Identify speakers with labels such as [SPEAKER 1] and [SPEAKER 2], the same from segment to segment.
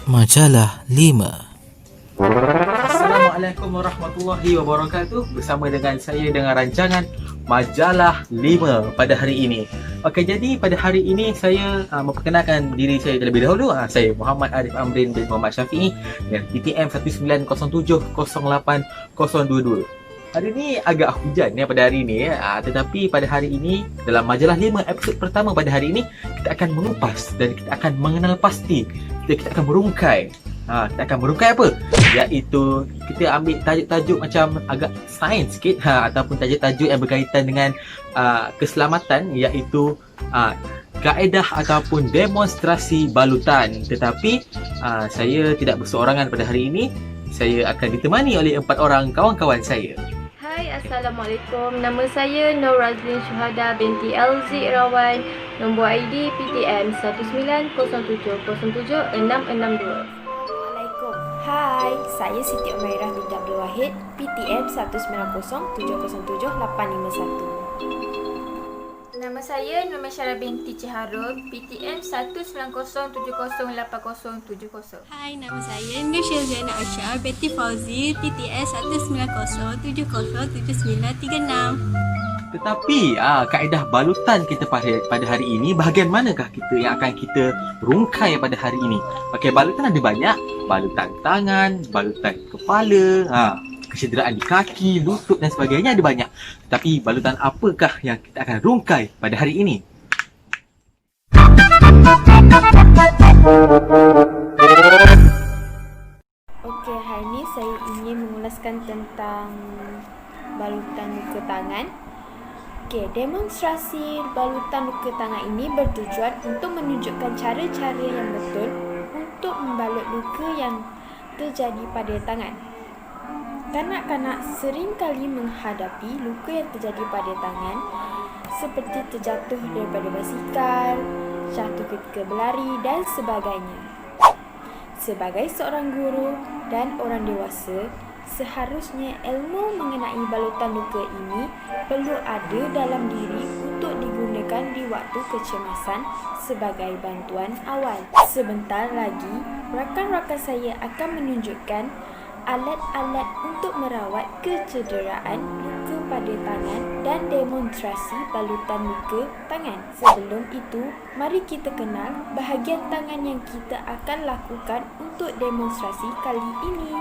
[SPEAKER 1] Majalah 5.
[SPEAKER 2] Assalamualaikum warahmatullahi wabarakatuh. Bersama dengan saya dengan rancangan Majalah 5 pada hari ini. Okey, jadi pada hari ini saya memperkenalkan diri saya terlebih dahulu. Saya Muhammad Arif Amrin bin Muhammad Syafi'i dan PTM 1907080022. Hari ini agak hujan pada hari ini tetapi pada hari ini dalam Majalah 5 episod pertama pada hari ini kita akan mengupas dan kita akan mengenal pasti, kita akan merungkai. Kita akan merungkai apa? Iaitu kita ambil tajuk-tajuk macam agak sains sikit ataupun tajuk-tajuk yang berkaitan dengan keselamatan, iaitu kaedah ataupun demonstrasi balutan. Tetapi saya tidak berseorangan pada hari ini. Saya akan ditemani oleh 4 orang kawan-kawan saya.
[SPEAKER 3] Hai, Assalamualaikum. Nama saya Nur Razlin Syuhada binti LZ Irawan. Nombor ID PTM 1907070662.
[SPEAKER 4] Hai, saya Siti Umairah binti Abdul Wahid, PTM 1907070851.
[SPEAKER 5] Nama saya Nur Masyarah binti Ciharun, PTM 19708070.
[SPEAKER 6] Hai, nama saya Nur Syazana Asyar binti Fauzi, PTS 1900707936.
[SPEAKER 2] Tetapi kaedah balutan kita pada hari ini, bahagian manakah kita yang akan kita rungkai pada hari ini? Okey, balutan ada banyak. Balutan tangan, balutan kepala, kecederaan di kaki, lutut dan sebagainya ada banyak. Tapi balutan apakah yang kita akan rungkai pada hari ini?
[SPEAKER 4] Okey, hari ini saya ingin mengulaskan tentang balutan luka tangan. Okey, demonstrasi balutan luka tangan ini bertujuan untuk menunjukkan cara-cara yang betul untuk membalut luka yang terjadi pada tangan. Kanak-kanak sering kali menghadapi luka yang terjadi pada tangan seperti terjatuh daripada basikal, jatuh ketika berlari dan sebagainya. Sebagai seorang guru dan orang dewasa, seharusnya ilmu mengenai balutan luka ini perlu ada dalam diri untuk digunakan di waktu kecemasan sebagai bantuan awal. Sebentar lagi, rakan-rakan saya akan menunjukkan alat-alat untuk merawat kecederaan luka pada tangan dan demonstrasi balutan luka tangan. Sebelum itu, mari kita kenal bahagian tangan yang kita akan lakukan untuk demonstrasi kali ini.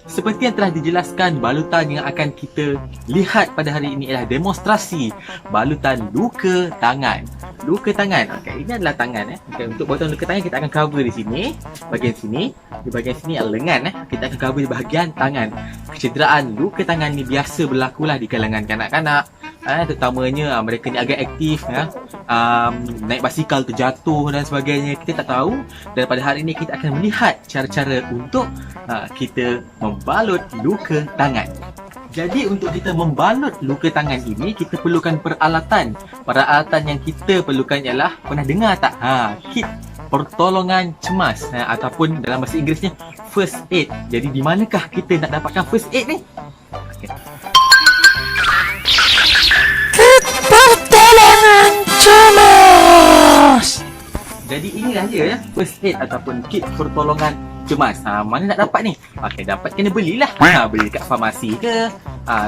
[SPEAKER 2] Seperti yang telah dijelaskan, balutan yang akan kita lihat pada hari ini adalah demonstrasi balutan luka tangan. Luka tangan. Okey, ini adalah tangan Okey, untuk balutan luka tangan kita akan cover di sini, bahagian sini. Di bahagian sini adalah lengan Kita akan cover di bahagian tangan. Kecederaan luka tangan ni biasa berlakulah di kalangan kanak-kanak. Terutamanya mereka ni agak aktif naik basikal terjatuh dan sebagainya. Kita tak tahu, dan pada hari ini kita akan melihat cara-cara untuk kita membalut luka tangan. Jadi untuk kita membalut luka tangan ini, kita perlukan peralatan. Peralatan yang kita perlukan ialah, pernah dengar tak? Kit pertolongan cemas ataupun dalam bahasa Inggerisnya first aid. Jadi di manakah kita nak dapatkan first aid ni? Okay.
[SPEAKER 1] Pertolongan cemas.
[SPEAKER 2] Jadi inilah dia first aid ataupun kit pertolongan cemas. Mana nak dapat ni? Okey, dapat kena belilah. Beli kat farmasi ke,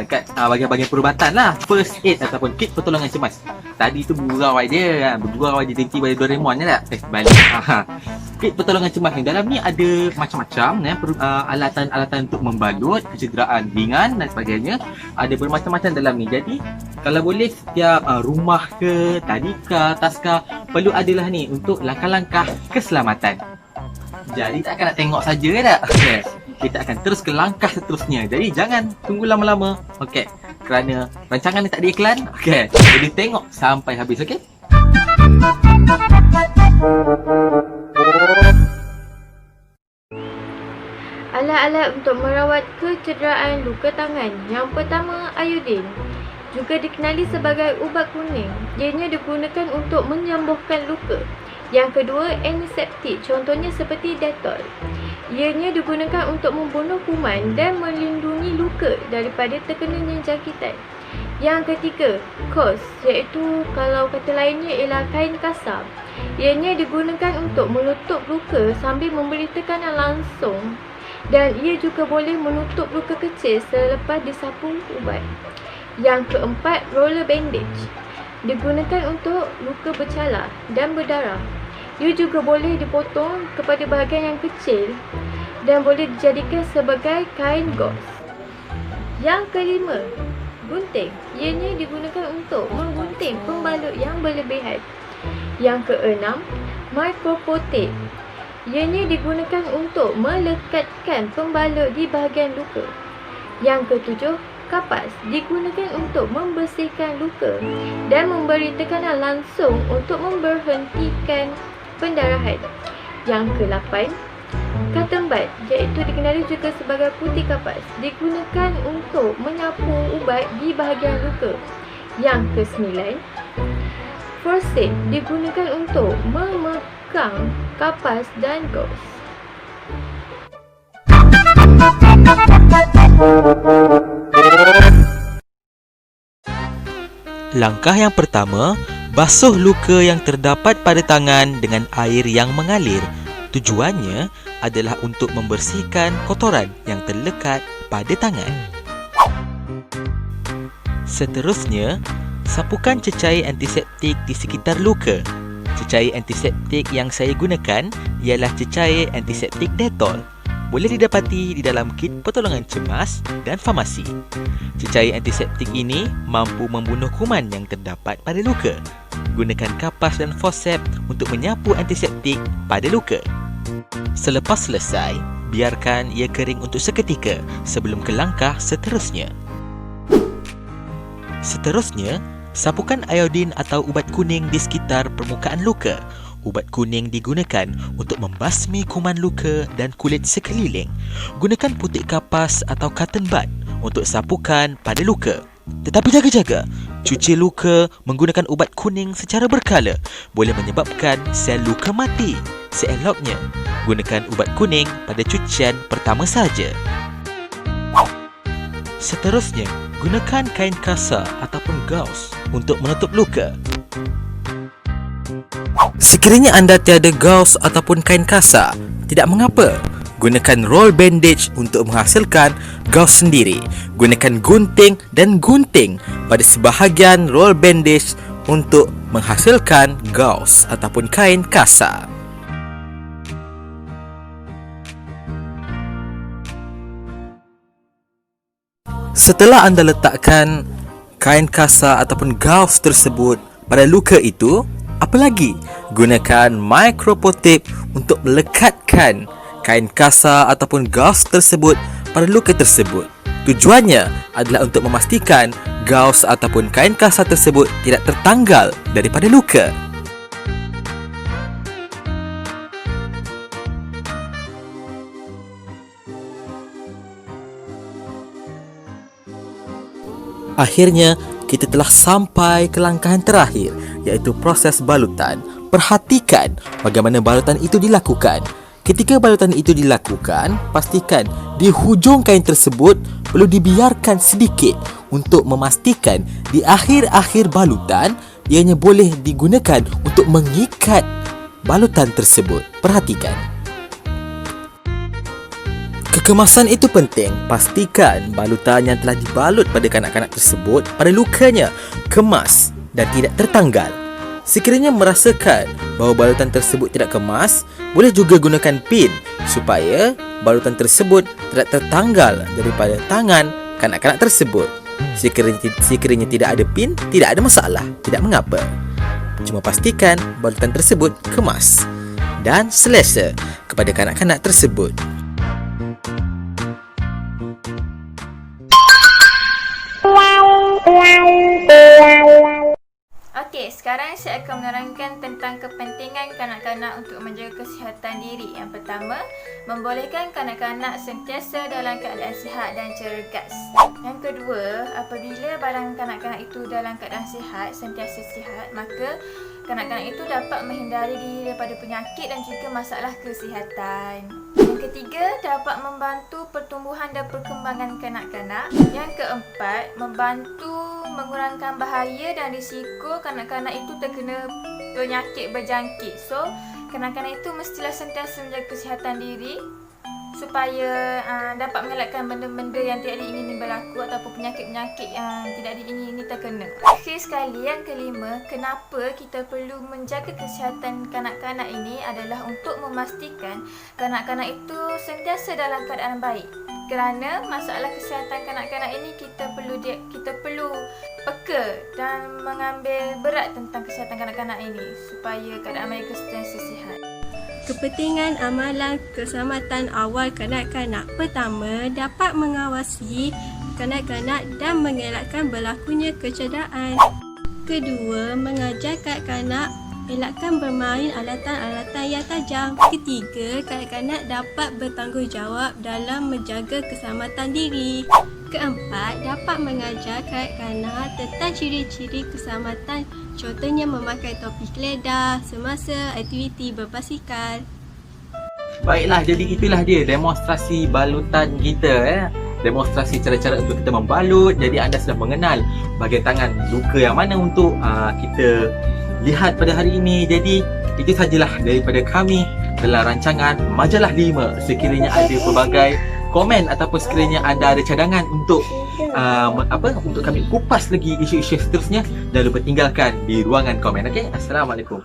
[SPEAKER 2] kat bahagian-bahagian perubatan lah. First aid ataupun kit pertolongan cemas. Tadi tu gurau dia, bergurau dia nanti pada Doraemon ni tak? Balik. Kit pertolongan cemas ni, dalam ni ada macam-macam alatan-alatan untuk membalut kecederaan ringan dan sebagainya. Ada bermacam-macam dalam ni. Jadi kalau boleh setiap rumah ke, tadika, taska perlu adalah ni untuk langkah-langkah keselamatan. Jadi takkan nak tengok saja tak? Okay. Kita akan terus ke langkah seterusnya. Jadi jangan tunggu lama-lama. Okey. Kerana rancangan ni tak ada iklan. Okey. Jadi tengok sampai habis, okey?
[SPEAKER 3] Alat-alat untuk merawat kecederaan luka tangan. Yang pertama, iodin. Juga dikenali sebagai ubat kuning. Ianya digunakan untuk menyembuhkan luka. Yang kedua, antiseptik, contohnya seperti Dettol. Ianya digunakan untuk membunuh kuman dan melindungi luka daripada terkenanya jangkitan. Yang ketiga, gauze, iaitu kalau kata lainnya ialah kain kasar. Ianya digunakan untuk menutup luka sambil memberi tekanan langsung, dan ia juga boleh menutup luka kecil selepas disapu ubat. Yang keempat, roller bandage, digunakan untuk luka bercalar dan berdarah. Ia juga boleh dipotong kepada bahagian yang kecil dan boleh dijadikan sebagai kain gauze. Yang kelima, gunting. Ianya digunakan untuk menggunting pembalut yang berlebihan. Yang keenam, micropotape. Ianya digunakan untuk melekatkan pembalut di bahagian luka. Yang ketujuh, kapas, digunakan untuk membersihkan luka dan memberi tekanan langsung untuk memberhentikan pendarahan. Yang ke-8, cotton bud, iaitu dikenali juga sebagai putih kapas, digunakan untuk menyapu ubat di bahagian luka. Yang ke-9, forceps, digunakan untuk memegang kapas dan gauze.
[SPEAKER 1] Langkah yang pertama, basuh luka yang terdapat pada tangan dengan air yang mengalir. Tujuannya adalah untuk membersihkan kotoran yang terlekat pada tangan. Seterusnya, sapukan cecair antiseptik di sekitar luka. Cecair antiseptik yang saya gunakan ialah cecair antiseptik Dettol. Boleh didapati di dalam kit pertolongan cemas dan farmasi. Cecair antiseptik ini mampu membunuh kuman yang terdapat pada luka. Gunakan kapas dan forceps untuk menyapu antiseptik pada luka. Selepas selesai, biarkan ia kering untuk seketika sebelum ke langkah seterusnya. Seterusnya, sapukan iodin atau ubat kuning di sekitar permukaan luka. Ubat kuning digunakan untuk membasmi kuman luka dan kulit sekeliling. Gunakan putih kapas atau cotton bud untuk sapukan pada luka. Tetapi jaga-jaga, cuci luka menggunakan ubat kuning secara berkala boleh menyebabkan sel luka mati. Seeloknya, gunakan ubat kuning pada cucian pertama saja. Seterusnya, gunakan kain kasar ataupun gauze untuk menutup luka. Sekiranya anda tiada gauze ataupun kain kasar, tidak mengapa. Gunakan roll bandage untuk menghasilkan gauze sendiri. Gunakan gunting dan gunting pada sebahagian roll bandage untuk menghasilkan gauze ataupun kain kasar. Setelah anda letakkan kain kasar ataupun gauze tersebut pada luka itu, apa lagi? Gunakan micropotape untuk melekatkan kain kasar ataupun gauze tersebut pada luka tersebut. Tujuannya adalah untuk memastikan gauze ataupun kain kasar tersebut tidak tertanggal daripada luka. Akhirnya, kita telah sampai ke langkah yang terakhir, iaitu proses balutan. Perhatikan bagaimana balutan itu dilakukan. Ketika balutan itu dilakukan, pastikan di hujung kain tersebut perlu dibiarkan sedikit untuk memastikan di akhir-akhir balutan ianya boleh digunakan untuk mengikat balutan tersebut. Perhatikan. Kekemasan itu penting. Pastikan balutan yang telah dibalut pada kanak-kanak tersebut pada lukanya kemas dan tidak tertanggal. Sekiranya merasakan bahawa balutan tersebut tidak kemas, boleh juga gunakan pin supaya balutan tersebut tidak tertanggal daripada tangan kanak-kanak tersebut. Sekiranya tidak ada pin, tidak ada masalah, tidak mengapa. Cuma pastikan balutan tersebut kemas dan selesa kepada kanak-kanak tersebut.
[SPEAKER 5] Okey, sekarang saya akan menerangkan tentang kepentingan kanak-kanak untuk menjaga kesihatan diri. Yang pertama, membolehkan kanak-kanak sentiasa dalam keadaan sihat dan cergas. Yang kedua, apabila badan kanak-kanak itu dalam keadaan sihat, sentiasa sihat, maka kanak-kanak itu dapat menghindari diri daripada penyakit dan juga masalah kesihatan. Yang ketiga, dapat membantu pertumbuhan dan perkembangan kanak-kanak. Yang keempat, membantu mengurangkan bahaya dan risiko kanak-kanak itu terkena penyakit berjangkit. So, kanak-kanak itu mestilah sentiasa menjaga kesihatan diri supaya dapat mengelakkan benda-benda yang tidak diingini berlaku ataupun penyakit-penyakit yang tidak diingini terkena. Akhir sekali, yang kelima, kenapa kita perlu menjaga kesihatan kanak-kanak ini adalah untuk memastikan kanak-kanak itu sentiasa dalam keadaan baik. Kerana masalah kesihatan kanak-kanak ini kita perlu peka dan mengambil berat tentang kesihatan kanak-kanak ini supaya keadaan mereka sentiasa sihat.
[SPEAKER 6] Kepentingan amalan keselamatan awal kanak-kanak. Pertama, dapat mengawasi kanak-kanak dan mengelakkan berlakunya kecederaan. Kedua, mengajar kanak-kanak elakkan bermain alatan-alatan yang tajam. Ketiga, kanak-kanak dapat bertanggungjawab dalam menjaga keselamatan diri. Keempat, dapat mengajar kanak-kanak tentang ciri-ciri keselamatan, contohnya memakai topi keledar semasa aktiviti berbasikal.
[SPEAKER 2] Baiklah, jadi itulah dia demonstrasi balutan kita. Demonstrasi cara-cara untuk kita membalut. Jadi anda sudah mengenal bahagian tangan luka yang mana untuk kita lihat pada hari ini. Jadi itu sajalah daripada kami dalam rancangan Majalah 5. Sekiranya ada pelbagai komen ataupun sekiranya anda ada cadangan untuk untuk kami kupas lagi isu-isu seterusnya, jangan lupa tinggalkan di ruangan komen. Okey, assalamualaikum.